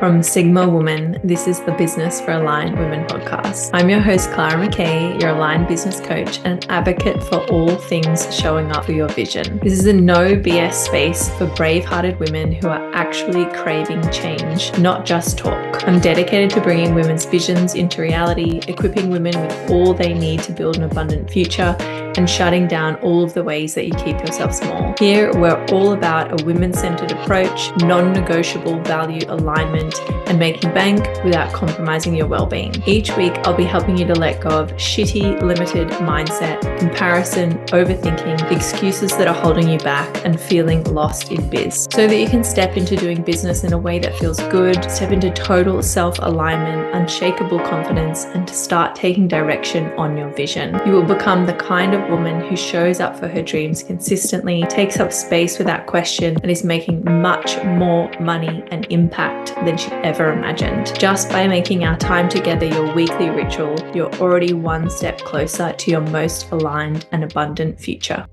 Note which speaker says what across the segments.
Speaker 1: From Sigma Woman, this is the Business for Aligned Women podcast. I'm your host, Clara McKay, your aligned business coach and advocate for all things showing up for your vision. This is a no BS space for brave-hearted women who are actually craving change, not just talk. I'm dedicated to bringing women's visions into reality, equipping women with all they need to build an abundant future, and shutting down all of the ways that you keep yourself small. Here, we're all about a women-centered approach, non-negotiable value alignment, and making bank without compromising your well-being. Each week, I'll be helping you to let go of shitty, limited mindset, comparison, overthinking, excuses that are holding you back, and feeling lost in biz, so that you can step into doing business in a way that feels good, step into total self-alignment, unshakable confidence, and to start taking direction on your vision. You will become the kind of woman who shows up for her dreams consistently, takes up space without question, and is making much more money and impact than she ever imagined. Just by making our time together your weekly ritual, you're already one step closer to your most aligned and abundant future.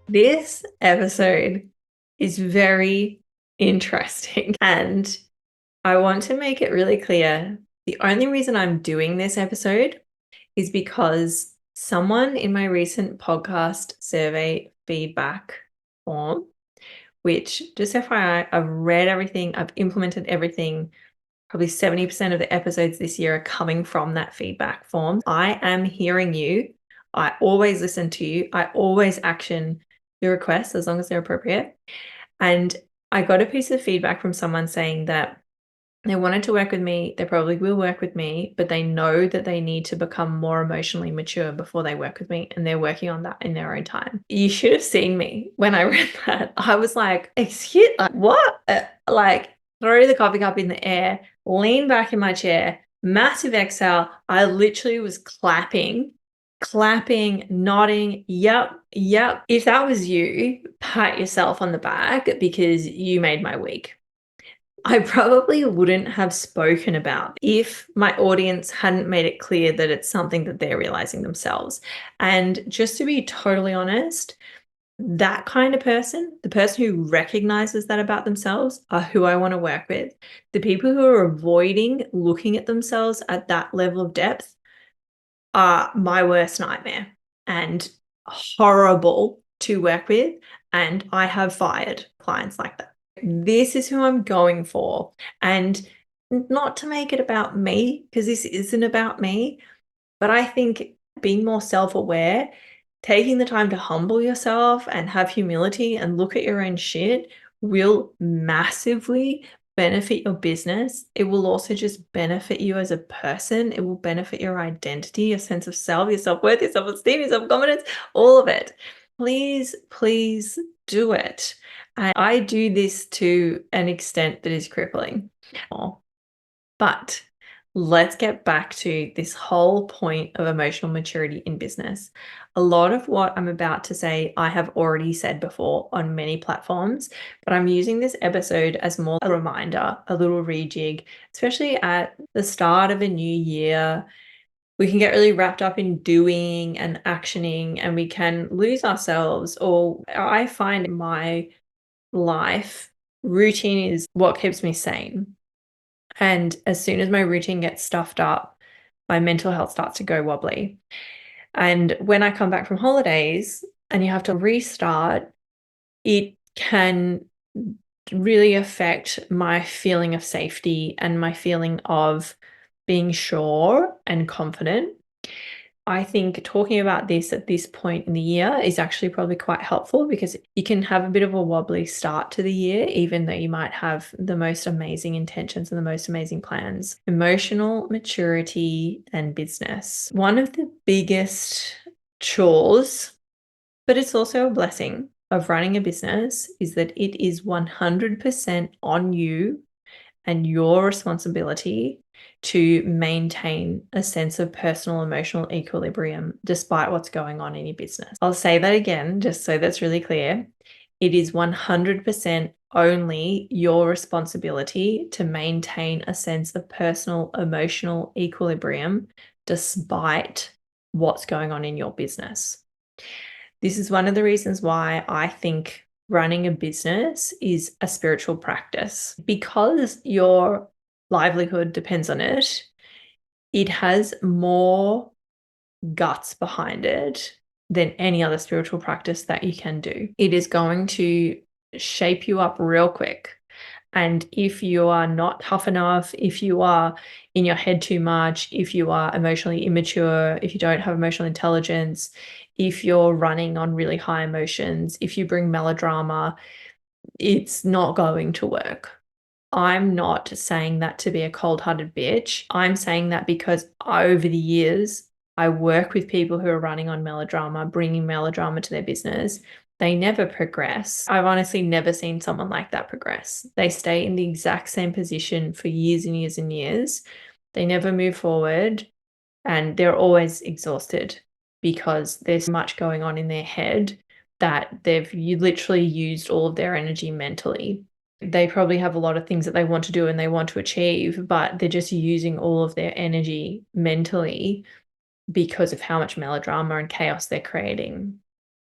Speaker 1: This episode is very interesting, and I want to make it really clear. The only reason I'm doing this episode is because someone in my recent podcast survey feedback form, which, just FYI, I've read everything, I've implemented everything. Probably 70% of the episodes this year are coming from that feedback form. I am hearing you. I always listen to you. I always action your requests as long as they're appropriate. And I got a piece of feedback from someone saying that they wanted to work with me. They probably will work with me, but they know that they need to become more emotionally mature before they work with me. And they're working on that in their own time. You should have seen me when I read that. I was like, excuse, what? Like, throw the coffee cup in the air, lean back in my chair, massive exhale. I literally was clapping, nodding. Yep. If that was you, pat yourself on the back because you made my week. I probably wouldn't have spoken about if my audience hadn't made it clear that it's something that they're realizing themselves. And just to be totally honest, that kind of person, the person who recognizes that about themselves, are who I want to work with. The people who are avoiding looking at themselves at that level of depth are my worst nightmare and horrible to work with. And I have fired clients like that. This is who I'm going for. And not to make it about me, because this isn't about me, but I think being more self-aware, taking the time to humble yourself and have humility and look at your own shit will massively benefit your business. It will also just benefit you as a person. It will benefit your identity, your sense of self, your self-worth, your self-esteem, your self-confidence, all of it. Please do it. And I do this to an extent that is crippling. But let's get back to this whole point of emotional maturity in business. A lot of what I'm about to say, I have already said before on many platforms, but I'm using this episode as more a reminder, a little rejig, especially at the start of a new year. We can get really wrapped up in doing and actioning, and we can lose ourselves. Or I find in my life, routine is what keeps me sane. And as soon as my routine gets stuffed up, my mental health starts to go wobbly. And when I come back from holidays and you have to restart, it can really affect my feeling of safety and my feeling of being sure and confident. I think talking about this at this point in the year is actually probably quite helpful, because you can have a bit of a wobbly start to the year, even though you might have the most amazing intentions and the most amazing plans. Emotional maturity and business. One of the biggest chores, but it's also a blessing, of running a business is that it is 100% on you and your responsibility to maintain a sense of personal emotional equilibrium despite what's going on in your business. I'll say that again, just so that's really clear. It is 100% only your responsibility to maintain a sense of personal emotional equilibrium despite what's going on in your business. This is one of the reasons why I think running a business is a spiritual practice. Because your livelihood depends on it, it has more guts behind it than any other spiritual practice that you can do. It is going to shape you up real quick. And if you are not tough enough, if you are in your head too much, if you are emotionally immature, if you don't have emotional intelligence, if you're running on really high emotions, if you bring melodrama, it's not going to work. I'm not saying that to be a cold-hearted bitch. I'm saying that because over the years, I work with people who are running on melodrama, bringing melodrama to their business. They never progress. I've honestly never seen someone like that progress. They stay in the exact same position for years and years and years. They never move forward, and they're always exhausted because there's so much going on in their head that you literally used all of their energy mentally. They probably have a lot of things that they want to do and they want to achieve, but they're just using all of their energy mentally because of how much melodrama and chaos they're creating.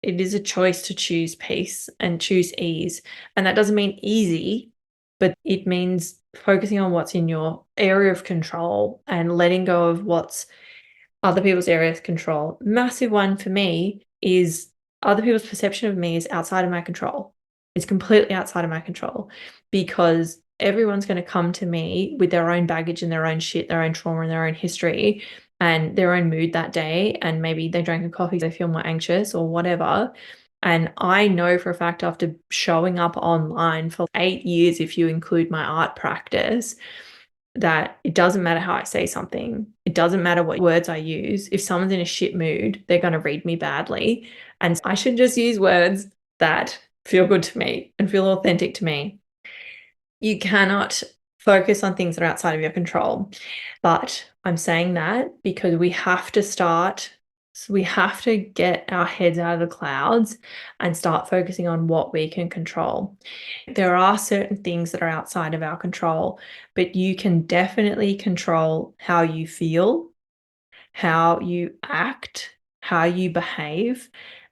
Speaker 1: It is a choice to choose peace and choose ease. And that doesn't mean easy, but it means focusing on what's in your area of control and letting go of what's other people's areas of control. Massive one for me is other people's perception of me is outside of my control. It's completely outside of my control because everyone's going to come to me with their own baggage and their own shit, their own trauma and their own history and their own mood that day. And maybe they drank a coffee, they feel more anxious or whatever. And I know for a fact after showing up online for 8 years, if you include my art practice, that it doesn't matter how I say something. It doesn't matter what words I use. If someone's in a shit mood, they're going to read me badly. And I should just use words that feel good to me and feel authentic to me. You cannot focus on things that are outside of your control. But I'm saying that because we have to get our heads out of the clouds and start focusing on what we can control. There are certain things that are outside of our control, but you can definitely control how you feel, how you act, how you behave,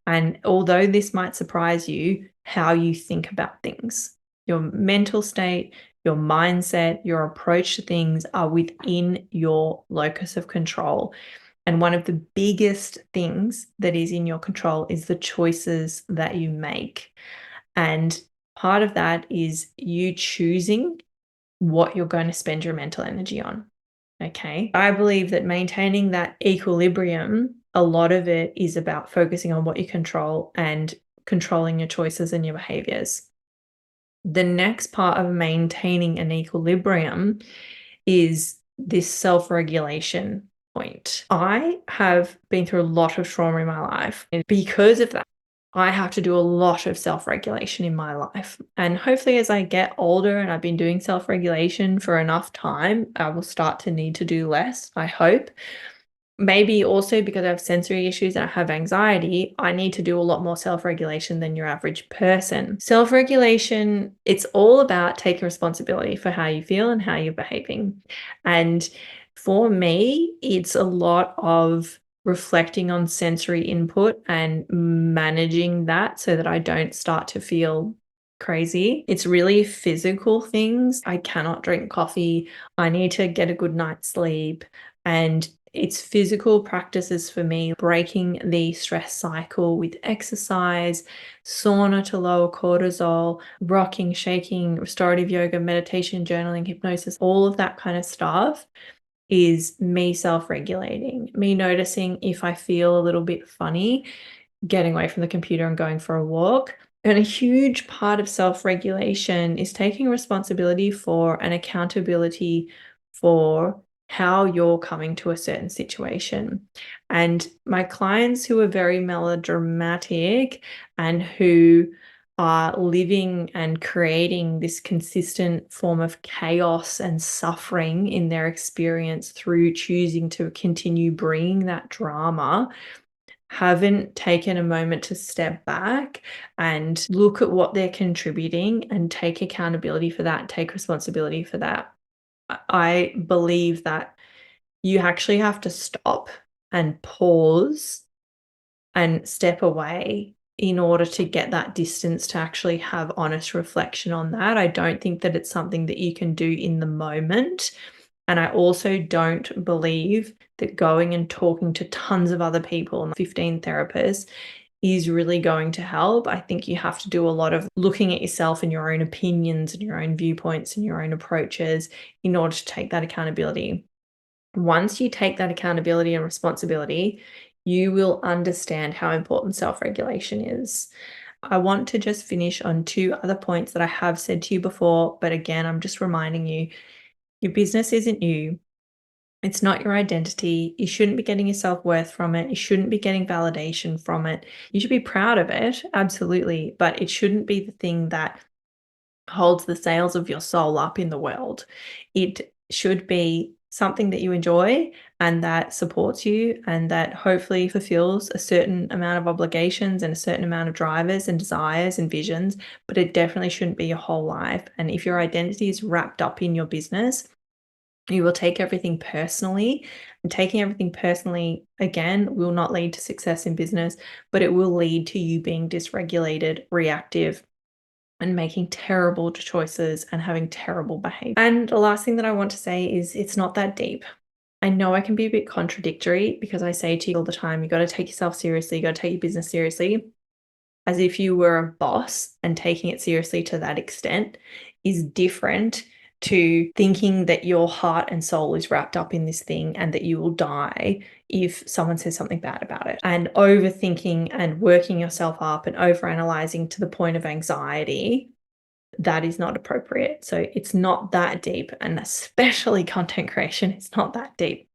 Speaker 1: and although this might surprise you, how you think about things. Your mental state, your mindset, your approach to things are within your locus of control. And one of the biggest things that is in your control is the choices that you make. And part of that is you choosing what you're going to spend your mental energy on. Okay. I believe that maintaining that equilibrium, a lot of it is about focusing on what you control and controlling your choices and your behaviors. The next part of maintaining an equilibrium is this self-regulation point. I have been through a lot of trauma in my life, and because of that, I have to do a lot of self-regulation in my life. And hopefully as I get older and I've been doing self-regulation for enough time, I will start to need to do less, I hope. Maybe also because I have sensory issues and I have anxiety, I need to do a lot more self-regulation than your average person. Self-regulation, it's all about taking responsibility for how you feel and how you're behaving. And for me, it's a lot of reflecting on sensory input and managing that so that I don't start to feel crazy. It's really physical things. I cannot drink coffee. I need to get a good night's sleep. And it's physical practices for me, breaking the stress cycle with exercise, sauna to lower cortisol, rocking, shaking, restorative yoga, meditation, journaling, hypnosis, all of that kind of stuff is me self-regulating, me noticing if I feel a little bit funny, getting away from the computer and going for a walk. And a huge part of self-regulation is taking responsibility for and accountability for how you're coming to a certain situation. And my clients who are very melodramatic and who are living and creating this consistent form of chaos and suffering in their experience through choosing to continue bringing that drama haven't taken a moment to step back and look at what they're contributing and take accountability for that, take responsibility for that. I believe that you actually have to stop and pause and step away in order to get that distance to actually have honest reflection on that. I don't think that it's something that you can do in the moment. And I also don't believe that going and talking to tons of other people and 15 therapists is really going to help. I think you have to do a lot of looking at yourself and your own opinions and your own viewpoints and your own approaches in order to take that accountability. Once you take that accountability and responsibility, you will understand how important self-regulation is. I want to just finish on two other points that I have said to you before, but again, I'm just reminding you, your business isn't you. It's not your identity. You shouldn't be getting your self-worth from it. You shouldn't be getting validation from it. You should be proud of it, absolutely, but it shouldn't be the thing that holds the sails of your soul up in the world. It should be something that you enjoy and that supports you and that hopefully fulfills a certain amount of obligations and a certain amount of drivers and desires and visions, but it definitely shouldn't be your whole life. And if your identity is wrapped up in your business, you will take everything personally, and taking everything personally, again, will not lead to success in business, but it will lead to you being dysregulated, reactive, and making terrible choices and having terrible behavior. And the last thing that I want to say is it's not that deep. I know I can be a bit contradictory because I say to you all the time, you got to take yourself seriously, you got to take your business seriously, as if you were a boss, and taking it seriously to that extent is different to thinking that your heart and soul is wrapped up in this thing and that you will die if someone says something bad about it. And overthinking and working yourself up and overanalyzing to the point of anxiety, that is not appropriate. So it's not that deep, and especially content creation, it's not that deep.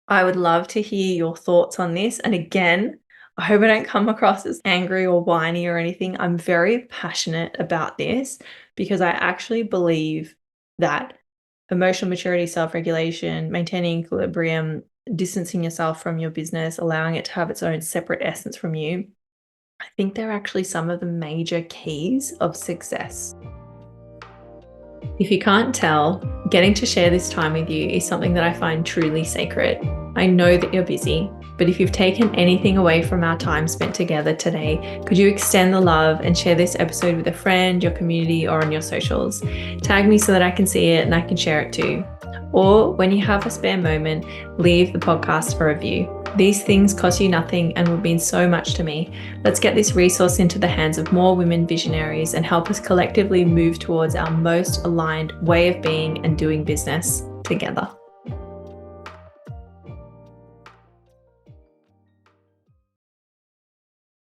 Speaker 1: I would love to hear your thoughts on this. And again, I hope I don't come across as angry or whiny or anything. I'm very passionate about this because I actually believe that emotional maturity, self-regulation, maintaining equilibrium, distancing yourself from your business, allowing it to have its own separate essence from you, I think they're actually some of the major keys of success. If you can't tell, getting to share this time with you is something that I find truly sacred. I know that you're busy, but if you've taken anything away from our time spent together today, could you extend the love and share this episode with a friend, your community, or on your socials? Tag me so that I can see it and I can share it too. Or when you have a spare moment, leave the podcast a review. These things cost you nothing and would mean so much to me. Let's get this resource into the hands of more women visionaries and help us collectively move towards our most aligned way of being and doing business together.